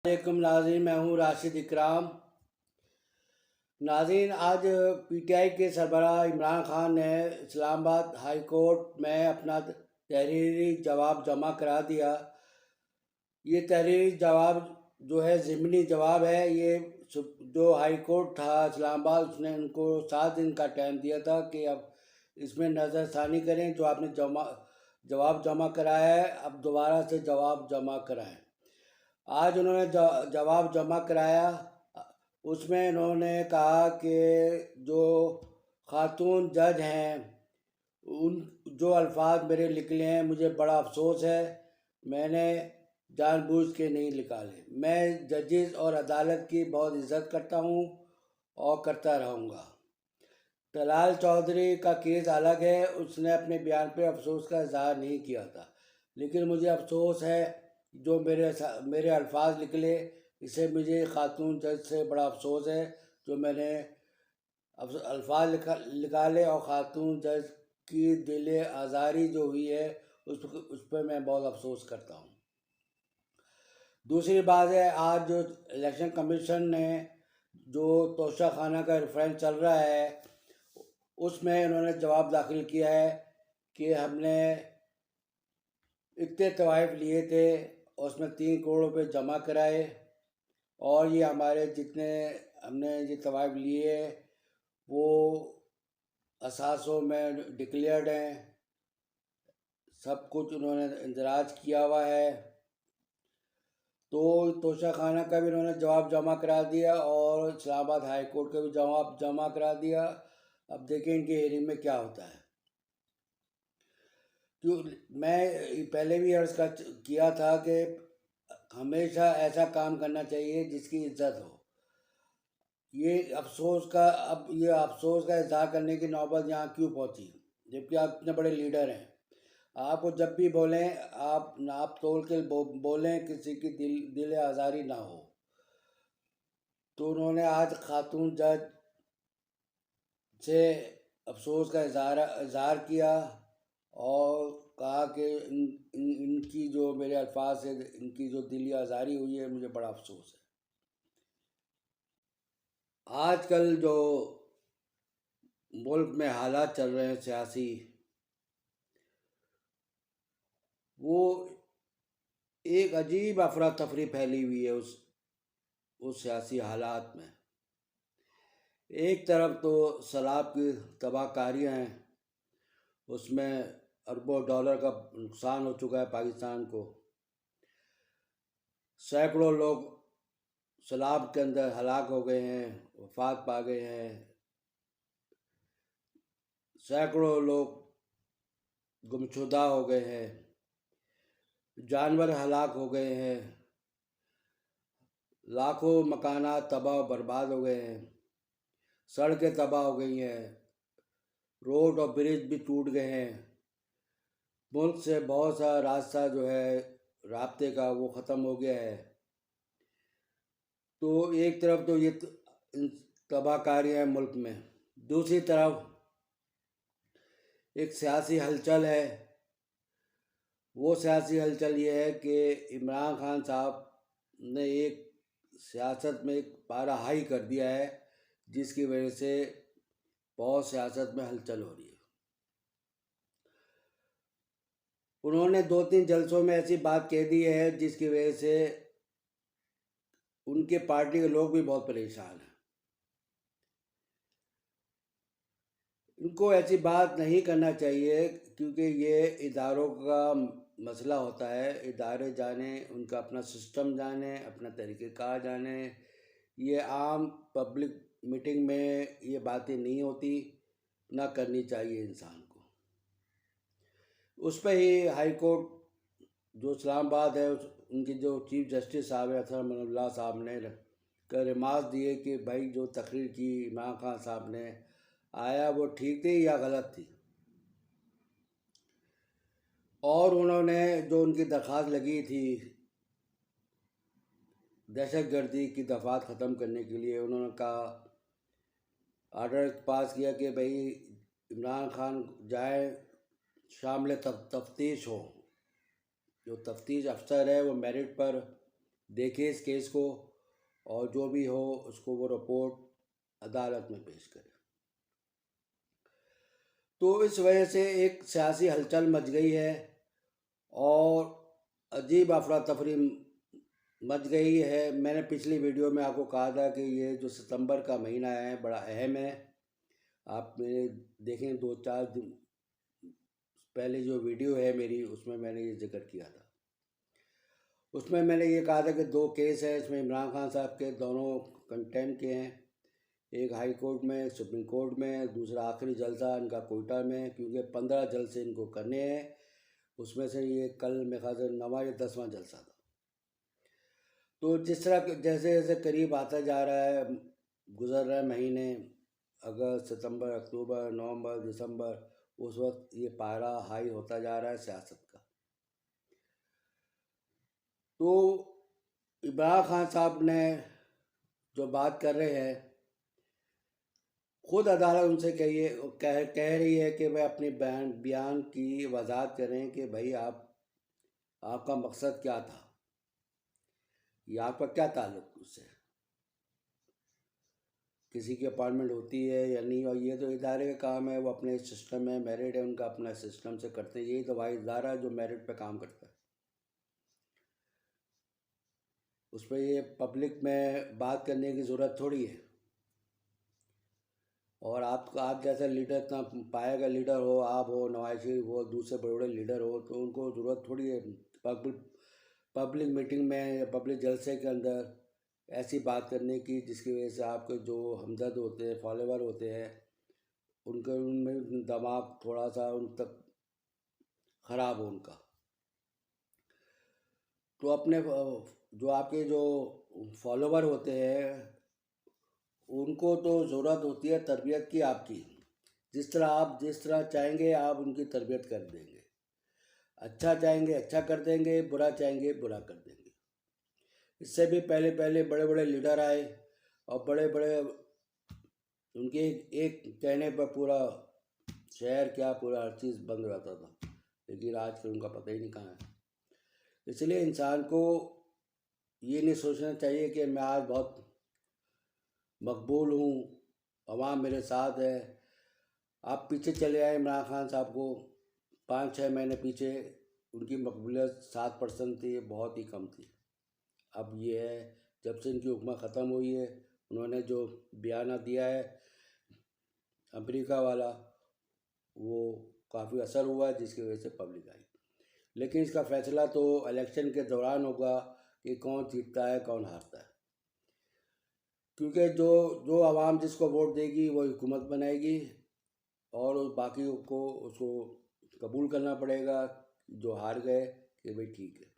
वालेकुम नाज़रीन, मैं हूँ राशिद इकराम। नाज़रीन, आज पीटीआई के सरबराह इमरान खान ने इस्लामाबाद हाई कोर्ट में अपना तहरीरी जवाब जमा करा दिया। ये तहरीरी जवाब जो है ज़िमनी जवाब है। ये जो हाई कोर्ट था इस्लामाबाद, उसने उनको 7 दिन का टाइम दिया था कि अब इसमें नज़रसानी करें। जो आपने जवाब जमा कराया है, अब दोबारा से जवाब जमा कराएं। आज उन्होंने जवाब जमा कराया। उसमें इन्होंने कहा कि जो खातून जज हैं, उन जो अल्फाज मेरे निकले हैं, मुझे बड़ा अफसोस है। मैंने जानबूझ के नहीं निकाले। मैं जजेस और अदालत की बहुत इज़्ज़त करता हूँ और करता रहूँगा। तलाल चौधरी का केस अलग है, उसने अपने बयान पे अफसोस का इजहार नहीं किया था, लेकिन मुझे अफसोस है जो मेरे अल्फाज निकले। इसे मुझे खातून जज से बड़ा अफसोस है जो मैंने अल्फाज निकाले, और ख़ातून जज की दिल आज़ारी जो हुई है उस पर मैं बहुत अफसोस करता हूँ। दूसरी बात है, आज जो इलेक्शन कमीशन ने जो तोशाखाना का रेफरेंस चल रहा है, उसमें इन्होंने जवाब दाखिल किया है कि हमने इतने तवाइफ लिए थे और उसमें 3 करोड़ रुपये जमा कराए, और ये हमारे जितने हमने ये तवाइफ लिए वो असासों में डिक्लेयर्ड हैं। सब कुछ उन्होंने इंदराज किया हुआ है। तो तोशाखाना का भी उन्होंने जवाब जमा करा दिया और इस्लामाबाद हाई कोर्ट का भी जवाब जमा करा दिया। अब देखें इनके हेयरिंग में क्या होता है। क्यों, मैं पहले भी अर्ज़ किया था कि हमेशा ऐसा काम करना चाहिए जिसकी इज्जत हो। ये अफसोस का इजहार करने की नौबत यहाँ क्यों पहुँची, जबकि आप इतने बड़े लीडर हैं। आपको जब भी बोलें आप नाप तोल के बोलें, किसी की दिल आज़ारी ना हो। तो उन्होंने आज खातून जज से अफसोस का इजहार किया और कहा कि इनकी जो मेरे अल्फाज से इनकी जो दिली आज़ारी हुई है, मुझे बड़ा अफसोस है। आजकल जो मुल्क में हालात चल रहे हैं सियासी, वो एक अजीब अफरा तफरी फैली हुई है उस सियासी हालात में। एक तरफ तो सैलाब की तबाहकारियाँ हैं, उसमें अरबों डॉलर का नुकसान हो चुका है पाकिस्तान को। सैकड़ों लोग सैलाब के अंदर हलाक हो गए हैं, वफात पा गए हैं। सैकड़ों लोग गुमशुदा हो गए हैं, जानवर हलाक हो गए हैं, लाखों मकानात तबाह बर्बाद हो गए हैं, सड़कें तबाह हो गई हैं, रोड और ब्रिज भी टूट गए हैं। मुल्क से बहुत सा रास्ता जो है राब्ते का वो ख़त्म हो गया है। तो एक तरफ तो ये तबाहकारियाँ हैं मुल्क में, दूसरी तरफ एक सियासी हलचल है। वो सियासी हलचल ये है कि इमरान खान साहब ने एक सियासत में एक पारा हाई कर दिया है, जिसकी वजह से बहुत सियासत में हलचल हो रही है। उन्होंने 2-3 जलसों में ऐसी बात कह दी है जिसकी वजह से उनके पार्टी के लोग भी बहुत परेशान हैं। इनको ऐसी बात नहीं करना चाहिए, क्योंकि ये इदारों का मसला होता है। इदारे जाने, उनका अपना सिस्टम जाने, अपना तरीक़ेकार जाने। ये आम पब्लिक मीटिंग में ये बातें नहीं होती, ना करनी चाहिए इंसान को। उस पर ही हाई कोर्ट जो इस्लामाबाद है, उनके जो चीफ जस्टिस साहब है असर मनल्ला साहब ने रिमार्क दिए कि भाई जो तकरीर की इमरान खान साहब ने आया वो ठीक थी या गलत थी। और उन्होंने जो उनकी दरख्वास्त लगी थी दहशतगर्दी की दफात ख़त्म करने के लिए, उन्होंने कहा आर्डर पास किया कि भाई इमरान खान जाए, शामिल तफ्तीश हो। जो तफ्तीश अफसर है वो मेरिट पर देखे इस केस को और जो भी हो उसको वो रिपोर्ट अदालत में पेश करे। तो इस वजह से एक सियासी हलचल मच गई है और अजीब अफरा तफरी मच गई है। मैंने पिछली वीडियो में आपको कहा था कि ये जो सितंबर का महीना है बड़ा अहम है। आप मेरे देखें 2-4 दिन पहले जो वीडियो है मेरी, उसमें मैंने ये जिक्र किया था। उसमें मैंने ये कहा था कि 2 केस हैं इसमें इमरान खान साहब के, दोनों कंटेम्प्ट के हैं। एक हाई कोर्ट में, सुप्रीम कोर्ट में, दूसरा आखिरी जलसा इनका कोयटा में, क्योंकि 15 जलसे इनको करने हैं। उसमें से ये कल मेरे ख्याल से 9वां या 10वां जलसा था। तो जिस तरह जैसे जैसे करीब आता जा रहा है, गुजर रहे महीने, अगस्त, सितंबर, अक्टूबर, नवंबर, दिसंबर, उस वक्त ये पारा हाई होता जा रहा है सियासत का। तो इमरान खान साहब ने जो बात कर रहे हैं, खुद अदालत उनसे कह रही है कि वह अपने बयान की वजाहत करें कि भाई आपका मकसद क्या था, या आपका क्या ताल्लुक उससे, किसी की अपॉइंटमेंट होती है या नहीं। और ये तो इदारे का काम है, वो अपने सिस्टम में मेरिट है उनका, अपना सिस्टम से करते हैं। यही तो वही इदारा है जो मेरिट पे काम करता है। उस पर ये पब्लिक में बात करने की ज़रूरत थोड़ी है। और आप जैसा लीडर इतना पाएगा, लीडर हो, आप हो, नवाज शरीफ हो, दूसरे बड़े बड़े लीडर हो, तो उनको ज़रूरत थोड़ी है पब्लिक मीटिंग में या पब्लिक जलसे के अंदर ऐसी बात करने की जिसकी वजह से आपके जो हमदर्द होते हैं, फॉलोवर होते हैं, उनमें दिमाग थोड़ा सा उन तक ख़राब हो उनका। तो अपने जो आपके जो फॉलोवर होते हैं उनको तो ज़रूरत होती है तरबियत की आपकी। जिस तरह चाहेंगे आप उनकी तरबियत कर देंगे। अच्छा चाहेंगे अच्छा कर देंगे, बुरा चाहेंगे बुरा कर देंगे। इससे भी पहले पहले बड़े बड़े लीडर आए और बड़े बड़े उनके एक कहने पर पूरा शहर क्या पूरा हर चीज़ बंद रहता था, लेकिन आज फिर उनका पता ही नहीं कहाँ है। इसलिए इंसान को ये नहीं सोचना चाहिए कि मैं आज बहुत मकबूल हूँ, अवाम मेरे साथ है। आप पीछे चले आए इमरान खान साहब को, 5-6 महीने पीछे उनकी मकबूलियत 7% थी, बहुत ही कम थी। अब ये है जब से इनकी हुकूमत ख़त्म हुई है, उन्होंने जो बयान दिया है अमेरिका वाला, वो काफ़ी असर हुआ है जिसकी वजह से पब्लिक आई। लेकिन इसका फ़ैसला तो इलेक्शन के दौरान होगा कि कौन जीतता है कौन हारता है, क्योंकि जो जो आवाम जिसको वोट देगी वो हुकूमत बनाएगी और बाकी को उसको कबूल करना पड़ेगा जो हार गए कि भाई ठीक है।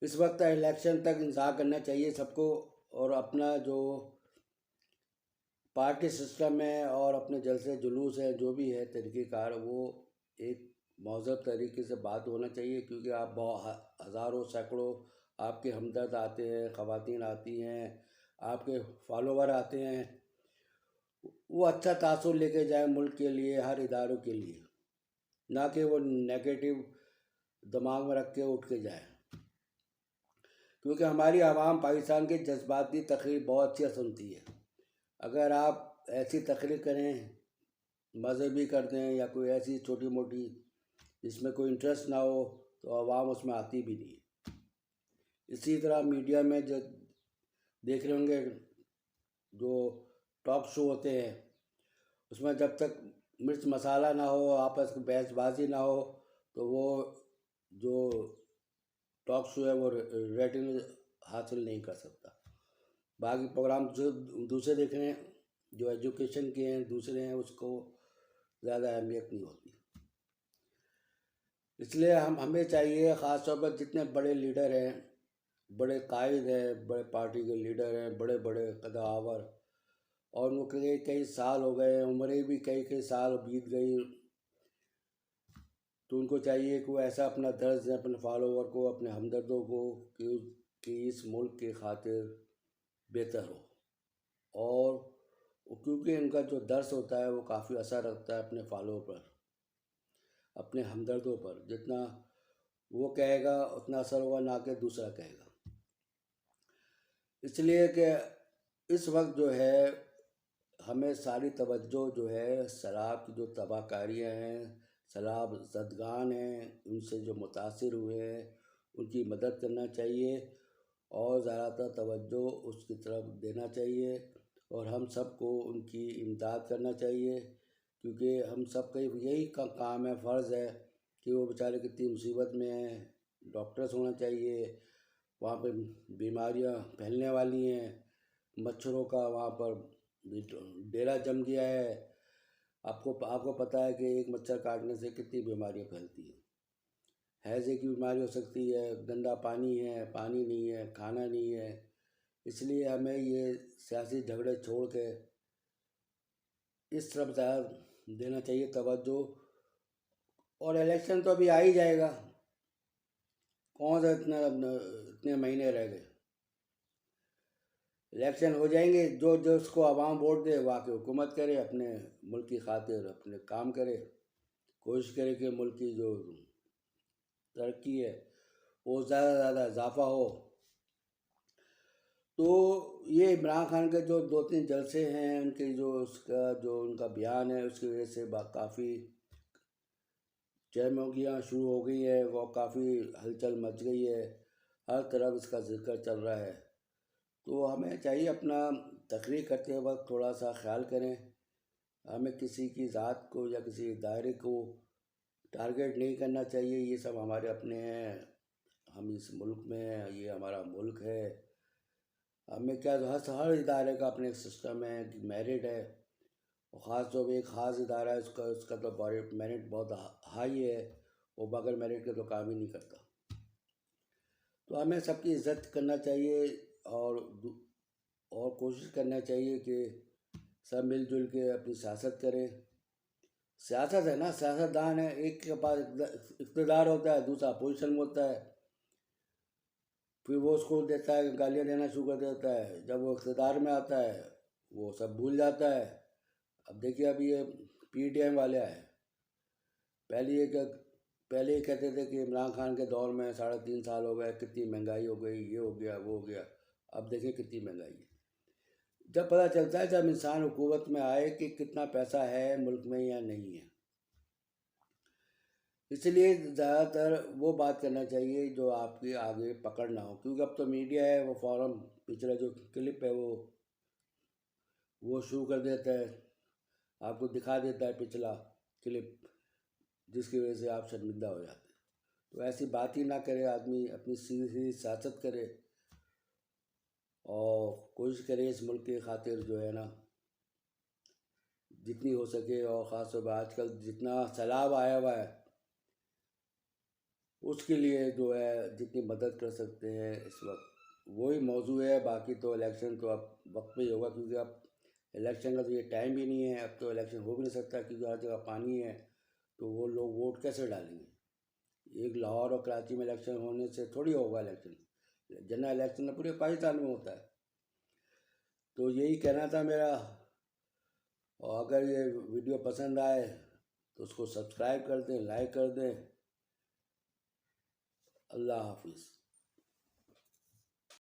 इस वक्त इलेक्शन तक इंतज़ार करना चाहिए सबको, और अपना जो पार्टी सिस्टम है और अपने जलसे जुलूस है जो भी है तरीक़ेकार, वो एक महज़ब तरीके से बात होना चाहिए। क्योंकि आप बहुत हज़ारों सैकड़ों आपके हमदर्द आते हैं, ख़वातीन आती हैं, आपके फॉलोवर आते हैं, वो अच्छा तासुर लेके जाए मुल्क के लिए, हर इदारों के लिए, ना कि वो नेगेटिव दिमाग में रख के उठ के जाए। क्योंकि हमारी आवाम पाकिस्तान की जज्बाती तकरीर बहुत अच्छी सुनती है। अगर आप ऐसी तकरीर करें, मज़हबी कर दें या कोई ऐसी छोटी मोटी जिसमें कोई इंटरेस्ट ना हो, तो आवाम उसमें आती भी नहीं। इसी तरह मीडिया में जो देख रहे होंगे जो टॉक शो होते हैं, उसमें जब तक मिर्च मसाला ना हो, आपस में बहसबाजी ना हो, तो वो जो टॉक शो है वो रेटिंग हासिल नहीं कर सकता। बाकी प्रोग्राम जो दूसरे देख रहे हैं जो एजुकेशन के हैं, दूसरे हैं, उसको ज़्यादा अहमियत नहीं होती। इसलिए हमें चाहिए, ख़ास तौर पर जितने बड़े लीडर हैं, बड़े कायद हैं, बड़े पार्टी के लीडर हैं, बड़े बड़े कदावर, और उनको कई कई साल हो गए, उम्रें भी कई कई साल बीत गई, तो उनको चाहिए कि वो ऐसा अपना दर्द दें अपने फॉलोवर को, अपने हमदर्दों को, कि इस मुल्क की खातिर बेहतर हो। और क्योंकि इनका जो दर्द होता है वो काफ़ी असर रखता है अपने फॉलोवर पर, अपने हमदर्दों पर। जितना वो कहेगा उतना असर होगा, ना कि दूसरा कहेगा। इसलिए कि इस वक्त जो है हमें सारी तवज्जो जो है शराब की जो तबाहकारियाँ हैं, शराब ज़दगान हैं, उनसे जो मुतासिर हुए हैं उनकी मदद करना चाहिए और ज़्यादातर तवज्जो उसकी तरफ देना चाहिए और हम सबको उनकी इमदाद करना चाहिए, क्योंकि हम सब का यही काम है, फ़र्ज़ है कि वो बेचारे कितनी मुसीबत में हैं। डॉक्टर्स होना चाहिए, वहाँ पे बीमारियाँ फैलने वाली हैं, मच्छरों का वहाँ पर डेरा जम गया है। आपको आपको पता है कि एक मच्छर काटने से कितनी बीमारियाँ फैलती हैं। हैज़े की बीमारी हो सकती है, गंदा पानी है, पानी नहीं है, खाना नहीं है। इसलिए हमें ये सियासी झगड़े छोड़ के इस तरफ ज़्यादा देना चाहिए तवज्जो। और इलेक्शन तो अभी आ ही जाएगा, कौन सा इतने महीने रह गए। इलेक्शन हो जाएंगे, जो जो उसको आवाम वोट दे वो आके हुकूमत करे, अपने मुल्क की खातिर अपने काम करे, कोशिश करे कि मुल्क की जो तरक्की है वो ज़्यादा से ज़्यादा इजाफा हो। तो ये इमरान खान के जो 2-3 जलसे हैं, उनके जो उनका बयान है, उसकी वजह से काफ़ी चहमोगियाँ शुरू हो गई है, वो काफ़ी हलचल मच गई है, हर तरफ इसका जिक्र चल रहा है। तो हमें चाहिए अपना तकरीर करते वक्त थोड़ा सा ख्याल करें, हमें किसी की ज़ात को या किसी दायरे को टारगेट नहीं करना चाहिए। ये सब हमारे अपने हैं, हम इस मुल्क में हैं, ये हमारा मुल्क है। हमें क्या, हर इदारे का अपने एक सिस्टम है कि मेरिट है, और ख़ास तौर पर एक ख़ास इदारा है, उसका तो मेरिट बहुत हाई है, वो बगैर मेरिट के तो काम ही नहीं करता। तो हमें सबकी इज़्ज़त करना चाहिए और कोशिश करना चाहिए कि सब मिलजुल के अपनी सियासत करें। सियासत है ना, सियासतदान है, एक के पास इक़्तिदार होता है, दूसरा अपोजिशन में होता है, फिर वो उसको देता है, गालियाँ देना शुरू कर देता है। जब वो इक़्तिदार में आता है वो सब भूल जाता है। अब देखिए अभी ये PTM वाले आए, पहले ये क्या, पहले ये कहते थे कि इमरान खान के दौर में 3.5 साल हो गए, कितनी महंगाई हो गई, ये हो गया वो हो गया। अब देखिए कितनी महंगाई है। जब पता चलता है, जब इंसान हुकूमत में आए कि कितना पैसा है मुल्क में या नहीं है। इसलिए ज़्यादातर वो बात करना चाहिए जो आपके आगे पकड़ ना हो, क्योंकि अब तो मीडिया है, वो फ़ौरन पिछला जो क्लिप है वो शुरू कर देता है, आपको दिखा देता है पिछला क्लिप, जिसकी वजह से आप शर्मिंदा हो जाते हैं। तो ऐसी बात ही ना करे आदमी, अपनी सीधी सीधी सियासत करे और कोशिश करे इस मुल्क की खातिर जो है ना जितनी हो सके, और ख़ास तौर पर आजकल जितना सैलाब आया हुआ है उसके लिए जो है जितनी मदद कर सकते हैं इस वक्त वही मौजू है। बाकी तो इलेक्शन तो अब वक्त पे ही होगा, क्योंकि अब इलेक्शन का तो ये टाइम भी नहीं है, अब तो इलेक्शन हो भी नहीं सकता क्योंकि हर जगह पानी है, तो वो लोग वोट कैसे डालेंगे। एक लाहौर और कराची में इलेक्शन होने से थोड़ी होगा इलेक्शन, जनरल इलेक्शन तो पूरे पाकिस्तान में होता है। तो यही कहना था मेरा, और अगर ये वीडियो पसंद आए तो उसको सब्सक्राइब कर दें, लाइक कर दें। अल्लाह हाफिज़।